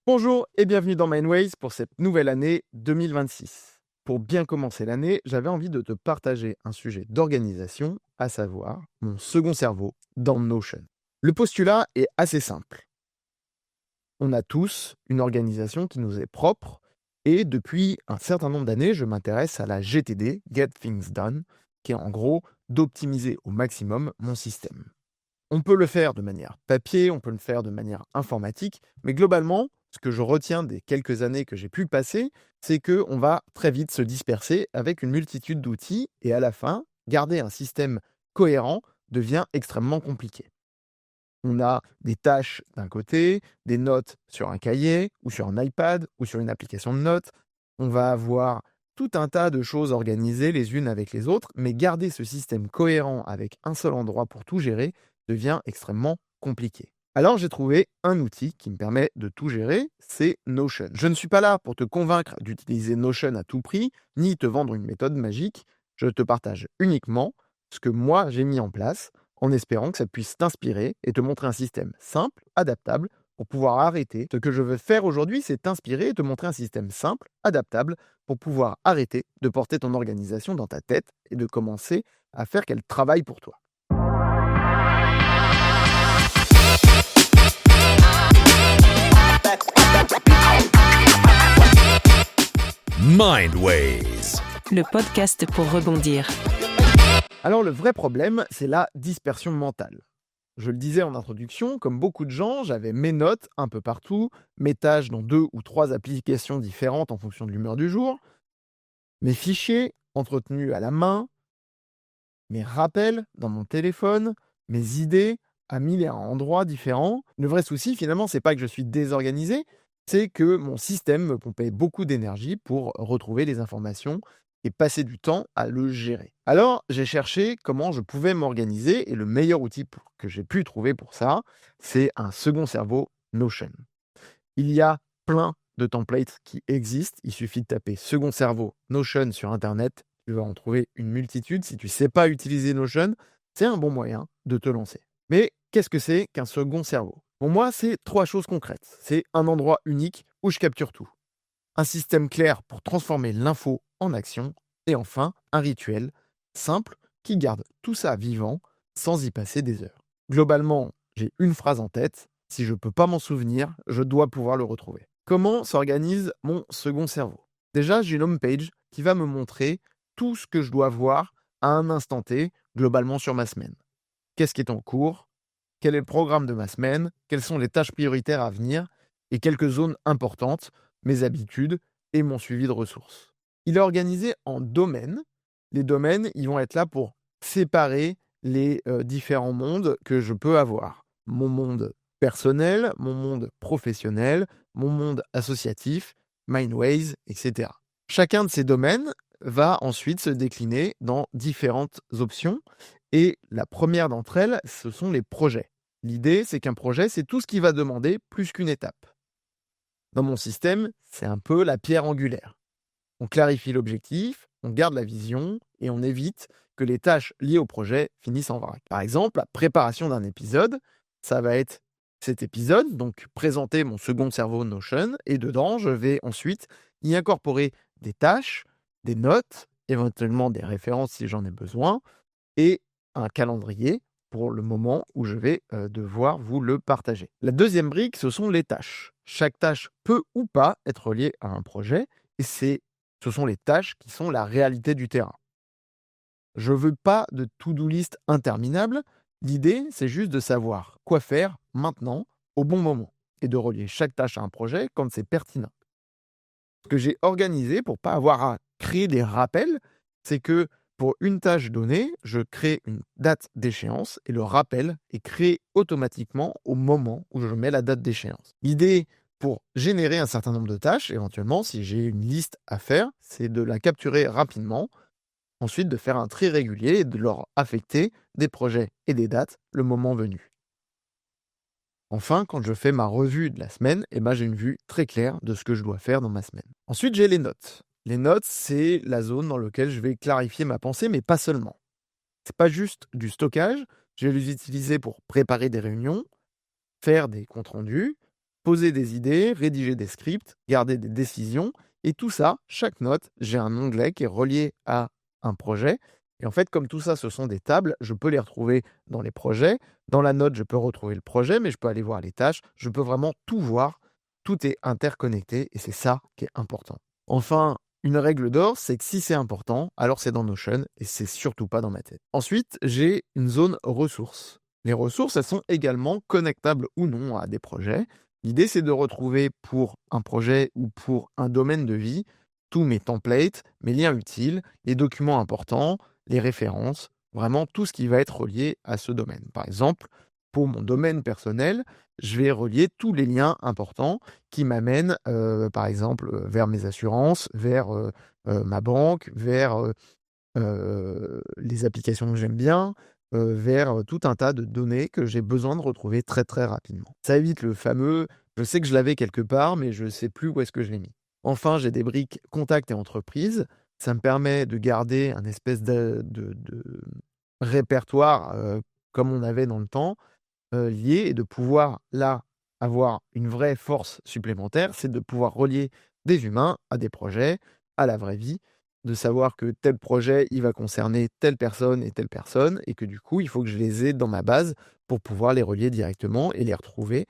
Bonjour et bienvenue dans Mindways pour cette nouvelle année 2026. Pour bien commencer l'année, j'avais envie de te partager un sujet d'organisation, à savoir mon second cerveau dans Notion. Le postulat est assez simple. On a tous une organisation qui nous est propre et depuis un certain nombre d'années, je m'intéresse à la GTD, Get Things Done, qui est en gros d'optimiser au maximum mon système. On peut le faire de manière papier, on peut le faire de manière informatique, mais globalement, ce que je retiens des quelques années que j'ai pu passer, c'est qu'on va très vite se disperser avec une multitude d'outils et à la fin, garder un système cohérent devient extrêmement compliqué. On a des tâches d'un côté, des notes sur un cahier ou sur un iPad ou sur une application de notes. On va avoir tout un tas de choses organisées les unes avec les autres, mais garder ce système cohérent avec un seul endroit pour tout gérer devient extrêmement compliqué. Alors j'ai trouvé un outil qui me permet de tout gérer, c'est Notion. Je ne suis pas là pour te convaincre d'utiliser Notion à tout prix, ni te vendre une méthode magique. Je te partage uniquement ce que moi j'ai mis en place en espérant que ça puisse t'inspirer et te montrer un système simple, adaptable, pour pouvoir arrêter. Ce que je veux faire aujourd'hui, c'est t'inspirer et te montrer un système simple, adaptable, pour pouvoir arrêter de porter ton organisation dans ta tête et de commencer à faire qu'elle travaille pour toi. Mindways. Le podcast pour rebondir. Alors le vrai problème, c'est la dispersion mentale. Je le disais en introduction, comme beaucoup de gens, j'avais mes notes un peu partout, mes tâches dans 2 ou 3 applications différentes en fonction de l'humeur du jour, mes fichiers entretenus à la main, mes rappels dans mon téléphone, mes idées à 1000 et un endroits différents. Le vrai souci, finalement, c'est pas que je suis désorganisé, c'est que mon système me pompait beaucoup d'énergie pour retrouver les informations et passer du temps à le gérer. Alors, j'ai cherché comment je pouvais m'organiser et le meilleur outil que j'ai pu trouver pour ça, c'est un second cerveau Notion. Il y a plein de templates qui existent. Il suffit de taper second cerveau Notion sur Internet. Tu vas en trouver une multitude. Si tu ne sais pas utiliser Notion, c'est un bon moyen de te lancer. Mais qu'est-ce que c'est qu'un second cerveau? Pour moi, c'est 3 choses concrètes. C'est un endroit unique où je capture tout. Un système clair pour transformer l'info en action. Et enfin, un rituel simple qui garde tout ça vivant sans y passer des heures. Globalement, j'ai une phrase en tête. Si je ne peux pas m'en souvenir, je dois pouvoir le retrouver. Comment s'organise mon second cerveau? Déjà, j'ai une homepage qui va me montrer tout ce que je dois voir à un instant T, globalement sur ma semaine. Qu'est-ce qui est en cours? Quel est le programme de ma semaine? Quelles sont les tâches prioritaires à venir? Et quelques zones importantes, mes habitudes et mon suivi de ressources. Il est organisé en domaines. Les domaines, ils vont être là pour séparer les différents mondes que je peux avoir. Mon monde personnel, mon monde professionnel, mon monde associatif, Mindways, etc. Chacun de ces domaines va ensuite se décliner dans différentes options. Et la première d'entre elles, ce sont les projets. L'idée, c'est qu'un projet, c'est tout ce qui va demander plus qu'une étape. Dans mon système, c'est un peu la pierre angulaire. On clarifie l'objectif, on garde la vision et on évite que les tâches liées au projet finissent en vrac. Par exemple, la préparation d'un épisode, ça va être cet épisode, donc présenter mon second cerveau Notion, et dedans, je vais ensuite y incorporer des tâches, des notes, éventuellement des références si j'en ai besoin, et un calendrier pour le moment où je vais devoir vous le partager. La deuxième brique, ce sont les tâches. Chaque tâche peut ou pas être liée à un projet, et ce sont les tâches qui sont la réalité du terrain. Je ne veux pas de to-do list interminable. L'idée, c'est juste de savoir quoi faire maintenant, au bon moment, et de relier chaque tâche à un projet quand c'est pertinent. Ce que j'ai organisé pour ne pas avoir à créer des rappels, c'est que pour une tâche donnée, je crée une date d'échéance et le rappel est créé automatiquement au moment où je mets la date d'échéance. L'idée pour générer un certain nombre de tâches, éventuellement, si j'ai une liste à faire, c'est de la capturer rapidement, ensuite de faire un tri régulier et de leur affecter des projets et des dates le moment venu. Enfin, quand je fais ma revue de la semaine, j'ai une vue très claire de ce que je dois faire dans ma semaine. Ensuite, j'ai les notes. Les notes, c'est la zone dans laquelle je vais clarifier ma pensée, mais pas seulement. C'est pas juste du stockage. Je vais les utiliser pour préparer des réunions, faire des comptes rendus, poser des idées, rédiger des scripts, garder des décisions. Et tout ça, chaque note, j'ai un onglet qui est relié à un projet. Et en fait, comme tout ça, ce sont des tables, je peux les retrouver dans les projets. Dans la note, je peux retrouver le projet, mais je peux aller voir les tâches. Je peux vraiment tout voir. Tout est interconnecté et c'est ça qui est important. Enfin, une règle d'or, c'est que si c'est important, alors c'est dans Notion et c'est surtout pas dans ma tête. Ensuite, j'ai une zone ressources. Les ressources, elles sont également connectables ou non à des projets. L'idée, c'est de retrouver pour un projet ou pour un domaine de vie tous mes templates, mes liens utiles, les documents importants, les références, vraiment tout ce qui va être relié à ce domaine. Par exemple, pour mon domaine personnel, je vais relier tous les liens importants qui m'amènent, par exemple, vers mes assurances, vers ma banque, vers les applications que j'aime bien, vers tout un tas de données que j'ai besoin de retrouver très très rapidement. Ça évite le fameux je sais que je l'avais quelque part, mais je ne sais plus où est-ce que je l'ai mis. Enfin, j'ai des briques contact et entreprise. Ça me permet de garder un espèce de répertoire comme on avait dans le temps, lié et de pouvoir là avoir une vraie force supplémentaire, c'est de pouvoir relier des humains à des projets, à la vraie vie, de savoir que tel projet, il va concerner telle personne et que du coup, il faut que je les ai dans ma base pour pouvoir les relier directement et les retrouver.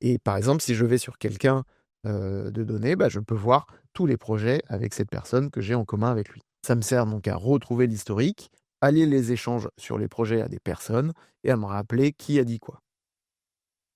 Et par exemple, si je vais sur quelqu'un de données, bah, je peux voir tous les projets avec cette personne que j'ai en commun avec lui. Ça me sert donc à retrouver l'historique, à lier les échanges sur les projets à des personnes et à me rappeler qui a dit quoi.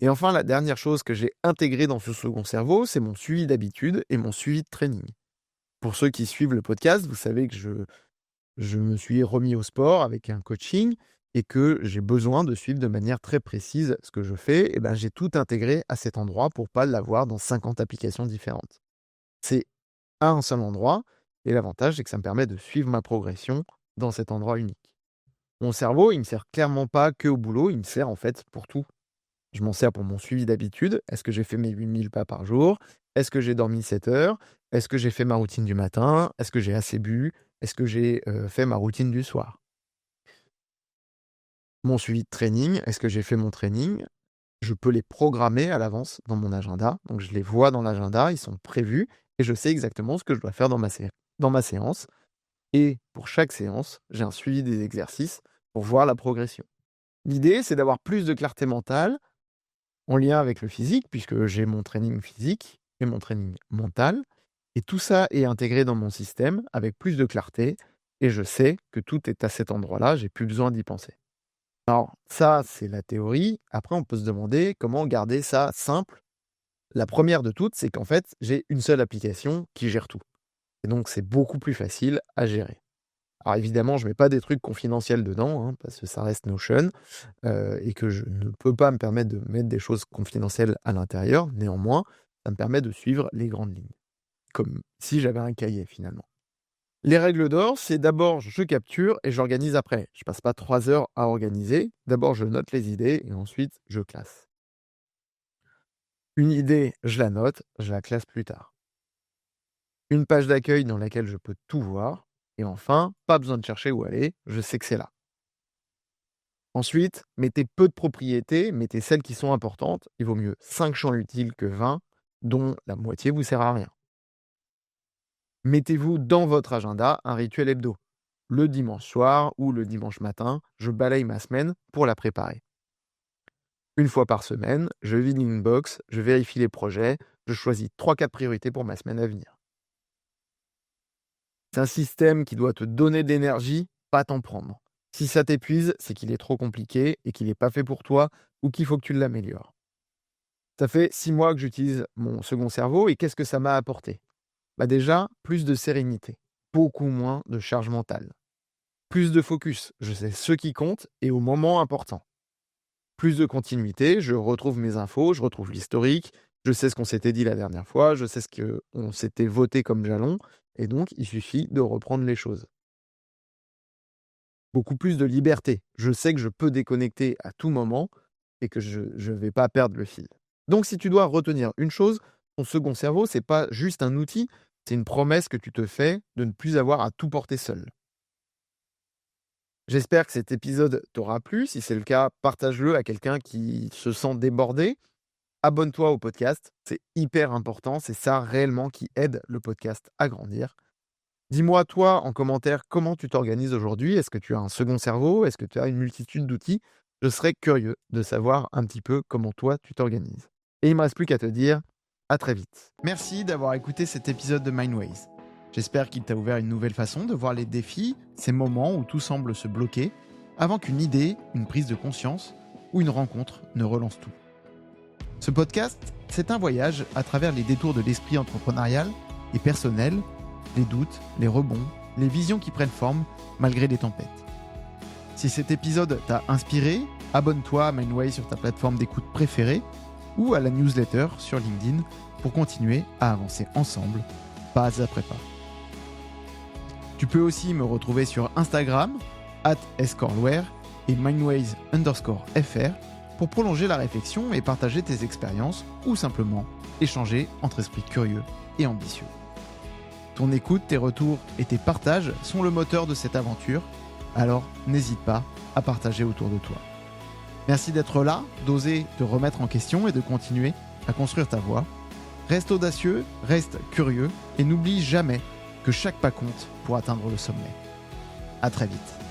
Et enfin, la dernière chose que j'ai intégrée dans ce second cerveau, c'est mon suivi d'habitude et mon suivi de training. Pour ceux qui suivent le podcast, vous savez que je me suis remis au sport avec un coaching et que j'ai besoin de suivre de manière très précise ce que je fais. Et ben, j'ai tout intégré à cet endroit pour pas l'avoir dans 50 applications différentes. C'est à un seul endroit et l'avantage, c'est que ça me permet de suivre ma progression dans cet endroit unique. Mon cerveau, il me sert clairement pas que au boulot, il me sert en fait pour tout. Je m'en sers pour mon suivi d'habitude. Est-ce que j'ai fait mes 8000 pas par jour? Est-ce que j'ai dormi 7 heures? Est-ce que j'ai fait ma routine du matin? Est-ce que j'ai assez bu? Est-ce que j'ai fait ma routine du soir? Mon suivi de training, est-ce que j'ai fait mon training? Je peux les programmer à l'avance dans mon agenda. Donc je les vois dans l'agenda, ils sont prévus et je sais exactement ce que je dois faire dans ma séance. Et pour chaque séance, j'ai un suivi des exercices pour voir la progression. L'idée, c'est d'avoir plus de clarté mentale en lien avec le physique, puisque j'ai mon training physique et mon training mental. Et tout ça est intégré dans mon système avec plus de clarté. Et je sais que tout est à cet endroit-là, j'ai plus besoin d'y penser. Alors ça, c'est la théorie. Après, on peut se demander comment garder ça simple. La première de toutes, c'est qu'en fait, j'ai une seule application qui gère tout. Et donc, c'est beaucoup plus facile à gérer. Alors évidemment, je ne mets pas des trucs confidentiels dedans, hein, parce que ça reste Notion, et que je ne peux pas me permettre de mettre des choses confidentielles à l'intérieur. Néanmoins, ça me permet de suivre les grandes lignes, comme si j'avais un cahier finalement. Les règles d'or, c'est d'abord je capture et j'organise après. Je passe pas 3 heures à organiser. D'abord, je note les idées et ensuite, je classe. Une idée, je la note, je la classe plus tard. Une page d'accueil dans laquelle je peux tout voir. Et enfin, pas besoin de chercher où aller, je sais que c'est là. Ensuite, mettez peu de propriétés, mettez celles qui sont importantes. Il vaut mieux 5 champs utiles que 20, dont la moitié vous sert à rien. Mettez-vous dans votre agenda un rituel hebdo. Le dimanche soir ou le dimanche matin, je balaye ma semaine pour la préparer. Une fois par semaine, je vide l'inbox, je vérifie les projets, je choisis 3-4 priorités pour ma semaine à venir. C'est un système qui doit te donner de l'énergie, pas t'en prendre. Si ça t'épuise, c'est qu'il est trop compliqué et qu'il n'est pas fait pour toi ou qu'il faut que tu l'améliores. Ça fait 6 mois que j'utilise mon second cerveau et qu'est-ce que ça m'a apporté? Bah déjà, plus de sérénité, beaucoup moins de charge mentale. Plus de focus, je sais ce qui compte et au moment important. Plus de continuité, je retrouve mes infos, je retrouve l'historique, je sais ce qu'on s'était dit la dernière fois, je sais ce qu'on s'était voté comme jalon, et donc il suffit de reprendre les choses. Beaucoup plus de liberté. Je sais que je peux déconnecter à tout moment et que je ne vais pas perdre le fil. Donc si tu dois retenir une chose, ton second cerveau, c'est pas juste un outil, c'est une promesse que tu te fais de ne plus avoir à tout porter seul. J'espère que cet épisode t'aura plu. Si c'est le cas, partage-le à quelqu'un qui se sent débordé. abonne-toi au podcast. C'est hyper important. C'est ça réellement qui aide le podcast à grandir. Dis-moi, toi, en commentaire, comment tu t'organises aujourd'hui? Est-ce que tu as un second cerveau? Est-ce que tu as une multitude d'outils? Je serais curieux de savoir un petit peu comment toi, tu t'organises. Et il ne me reste plus qu'à te dire à très vite. Merci d'avoir écouté cet épisode de Mindways. J'espère qu'il t'a ouvert une nouvelle façon de voir les défis, ces moments où tout semble se bloquer, avant qu'une idée, une prise de conscience ou une rencontre ne relance tout. Ce podcast, c'est un voyage à travers les détours de l'esprit entrepreneurial et personnel, les doutes, les rebonds, les visions qui prennent forme malgré les tempêtes. Si cet épisode t'a inspiré, abonne-toi à Mindway sur ta plateforme d'écoute préférée ou à la newsletter sur LinkedIn pour continuer à avancer ensemble, pas après pas. Tu peux aussi me retrouver sur Instagram, @escoreware et mindways_fr pour prolonger la réflexion et partager tes expériences ou simplement échanger entre esprits curieux et ambitieux. Ton écoute, tes retours et tes partages sont le moteur de cette aventure, alors n'hésite pas à partager autour de toi. Merci d'être là, d'oser te remettre en question et de continuer à construire ta voie. Reste audacieux, reste curieux et n'oublie jamais que chaque pas compte pour atteindre le sommet. À très vite.